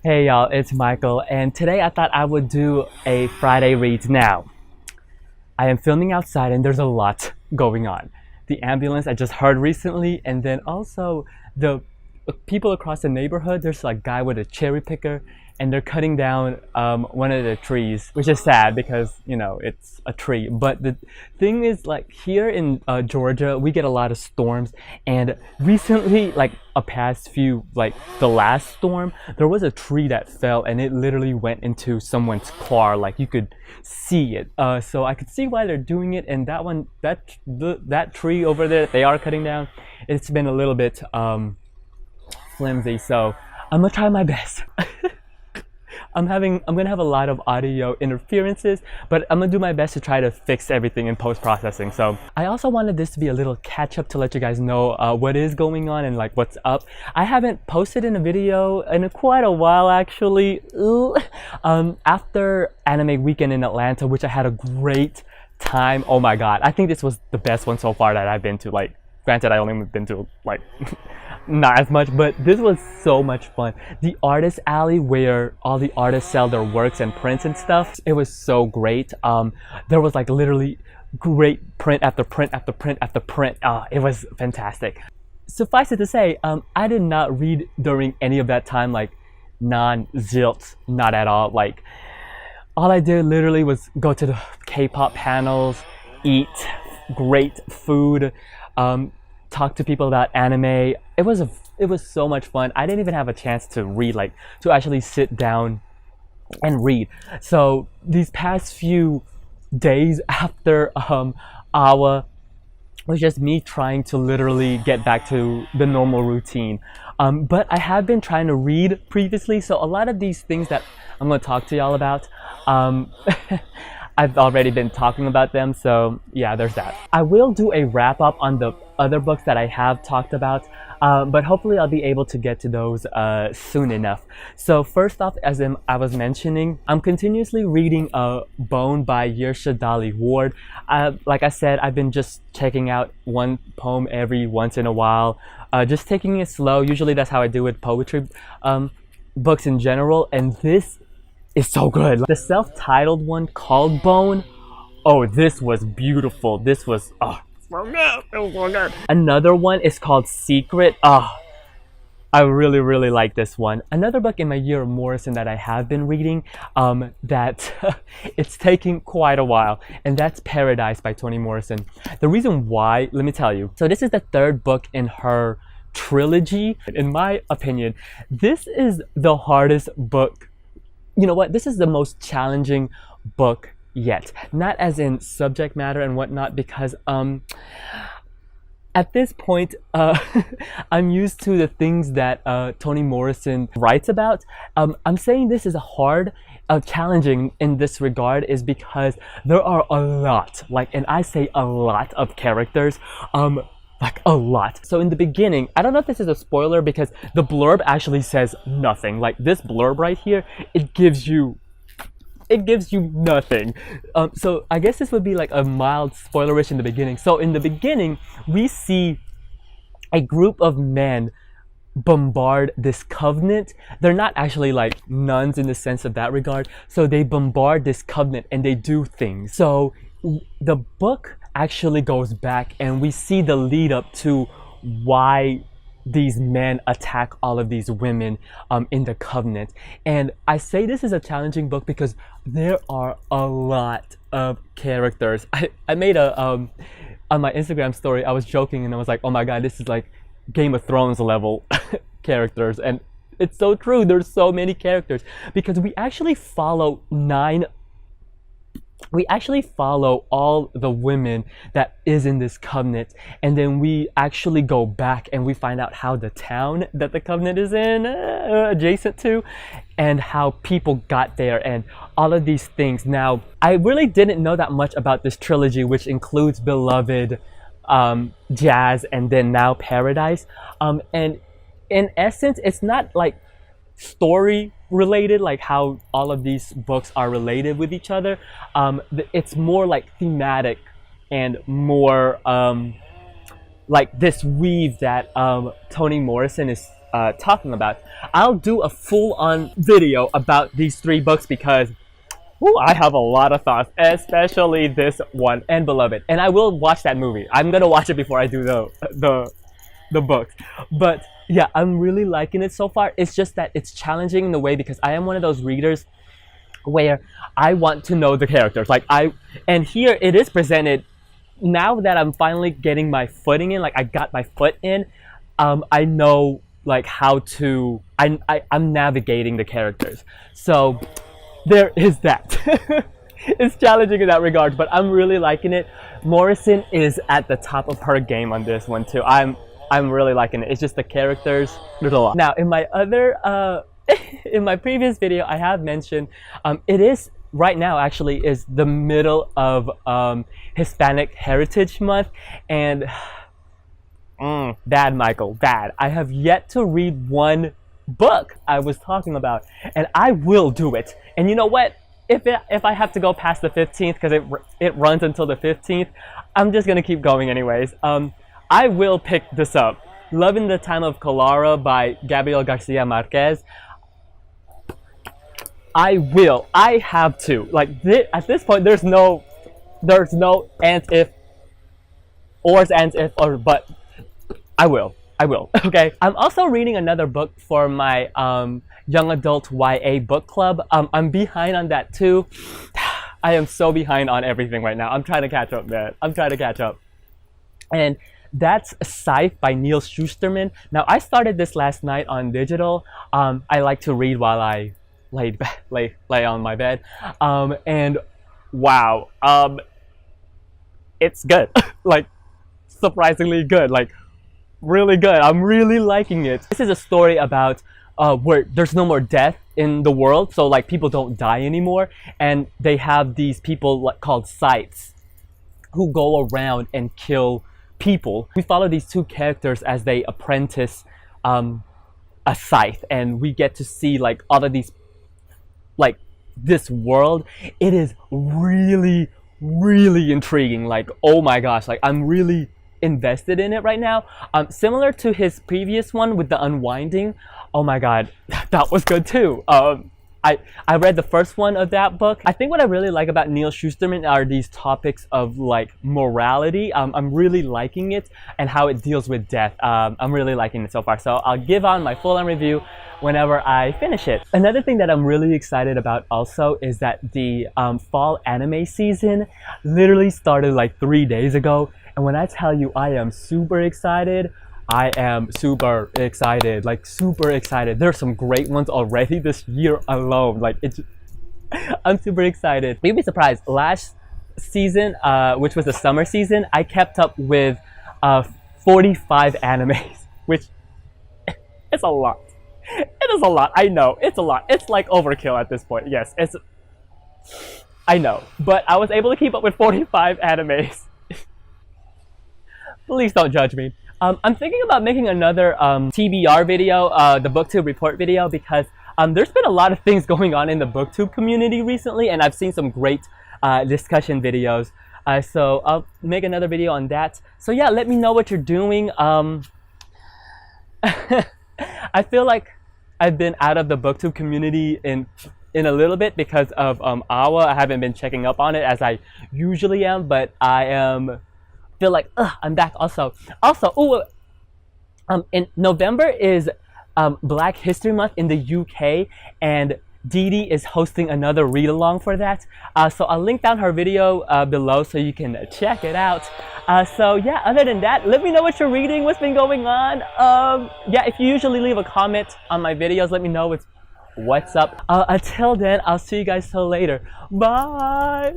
Hey y'all, it's Michael, and today I thought I would do a Friday read. Now, I am filming outside and there's a lot going on. The ambulance I just heard recently, and then also the people across the neighborhood. There's a guy with a cherry picker and they're cutting down one of the trees, which is sad because, you know, it's a tree. But the thing is, like, here in Georgia, we get a lot of storms, and recently, like a past few, like the last storm, there was a tree that fell and it literally went into someone's car. Like, you could see it. So I could see why they're doing it. And that one, that tree over there that they are cutting down, it's been a little bit flimsy. So I'm gonna try my best. I'm gonna have a lot of audio interferences, but I'm gonna do my best to try to fix everything in post-processing. So I also wanted this to be a little catch-up to let you guys know what is going on and like what's up. I haven't posted in a video in quite a while, actually. After Anime Weekend in Atlanta, which I had a great time. Oh my god, I think this was the best one so far that I've been to. Like, granted, I only been to like not as much, but this was so much fun. The artist alley where all the artists sell their works and prints and stuff, it was so great. There was like literally great print after print after print after print. It was fantastic. Suffice it to say, I did not read during any of that time, like non-zilts, not at all. Like, all I did literally was go to the K-pop panels, eat great food, talk to people about anime. It was so much fun. I didn't even have a chance to read, like to actually sit down and read. So these past few days after Awa was just me trying to literally get back to the normal routine. But I have been trying to read previously, so a lot of these things that I'm going to talk to y'all about, I've already been talking about them, so yeah, there's that. I will do a wrap up on the other books that I have talked about, but hopefully I'll be able to get to those soon enough. So first off, as I was mentioning, I'm continuously reading Bone by Yersha Dolly Ward. Like I said, I've been just checking out one poem every once in a while, just taking it slow. Usually that's how I do with poetry books in general, and this is so good. The self-titled one called Bone, oh, this was beautiful. This was, oh, so good. It was so good. Another one is called Secret. Oh, I really like this one. Another book in my year of Morrison that I have been reading, that it's taking quite a while, and that's Paradise by Toni Morrison. The reason why, let me tell you. So this is the third book in her trilogy. In my opinion, this is the hardest book. You know what? This is the most challenging book yet. Not as in subject matter and whatnot, because at this point, I'm used to the things that Toni Morrison writes about. I'm saying this is hard, challenging in this regard is because there are a lot, like, and I say a lot of characters, like a lot. So in the beginning, I don't know if this is a spoiler because the blurb actually says nothing. Like, this blurb right here, it gives you nothing. So I guess this would be like a mild spoilerish in the beginning. So in the beginning, we see a group of men bombard this covenant. They're not actually like nuns in the sense of that regard. So they bombard this covenant and they do things. So the book actually goes back and we see the lead up to why these men attack all of these women in the covenant. And I say this is a challenging book because there are a lot of characters. I made a on my Instagram story, I was joking and I was like, oh my god, this is like Game of Thrones level characters. And it's so true, there's so many characters because we actually follow all the women that is in this covenant, and then we actually go back and we find out how the town that the covenant is in adjacent to, and how people got there and all of these things. Now, I really didn't know that much about this trilogy, which includes Beloved, Jazz, and then now Paradise, and in essence it's not like story related, like how all of these books are related with each other. It's more like thematic and more like this weave that Toni Morrison is talking about. I'll do a full-on video about these 3 books because ooh, I have a lot of thoughts, especially this one and Beloved. And I will watch that movie. I'm gonna watch it before I do the books. But yeah, I'm really liking it so far. It's just that it's challenging in a way because I am one of those readers where I want to know the characters. And here it is presented. Now that I'm finally getting my footing in, like I got my foot in, I know like how to. I'm navigating the characters. So there is that. It's challenging in that regard, but I'm really liking it. Morrison is at the top of her game on this one too. I'm really liking it. It's just the characters. There's a lot. Now, in my other, in my previous video, I have mentioned it is right now actually is the middle of Hispanic Heritage Month, and bad, Michael, bad. I have yet to read one book I was talking about, and I will do it. And you know what? If I have to go past the 15th because it runs until the 15th, I'm just gonna keep going anyways. I will pick this up. Love in the Time of Cholera by Gabriel Garcia Marquez. I will. I have to. Like at this point, there's no and if, or but. I will. Okay. I'm also reading another book for my young adult YA book club. I'm behind on that too. I am so behind on everything right now. I'm trying to catch up, man. I'm trying to catch up. And that's Scythe by Neil Shusterman. Now, I started this last night on digital. I like to read while I lay on my bed. And wow, it's good. Like, surprisingly good. Like, really good. I'm really liking it. This is a story about where there's no more death in the world, so like people don't die anymore, and they have these people called scythes who go around and kill people. We follow these 2 characters as they apprentice a scythe, and we get to see like all of these, like this world. It is really, really intriguing. Like, oh my gosh, like I'm really invested in it right now. Similar to his previous one with the unwinding. Oh my god, that was good too. I read the first one of that book. I think what I really like about Neil Shusterman are these topics of like morality. I'm really liking it, and how it deals with death. I'm really liking it so far. So I'll give on my full-on review whenever I finish it. Another thing that I'm really excited about also is that the fall anime season literally started like 3 days ago. And when I tell you I am super excited, I am super excited, like super excited. There's some great ones already this year alone. Like I'm super excited. You'd be surprised. Last season, which was the summer season, I kept up with 45 animes, which it's a lot. It is a lot. I know it's a lot. It's like overkill at this point. Yes, I know, but I was able to keep up with 45 animes. Please don't judge me. I'm thinking about making another TBR video, the BookTube report video, because there's been a lot of things going on in the BookTube community recently, and I've seen some great discussion videos. So I'll make another video on that. So yeah, let me know what you're doing. I feel like I've been out of the BookTube community in a little bit because of AWA. I haven't been checking up on it as I usually am, but feel like I'm back also. Ooh, in November is Black History Month in the UK, and Dee Dee is hosting another read-along for that. So I'll link down her video below so you can check it out. So yeah, other than that, let me know what you're reading, what's been going on. Yeah, if you usually leave a comment on my videos, let me know what's up. Until then, I'll see you guys till later. Bye!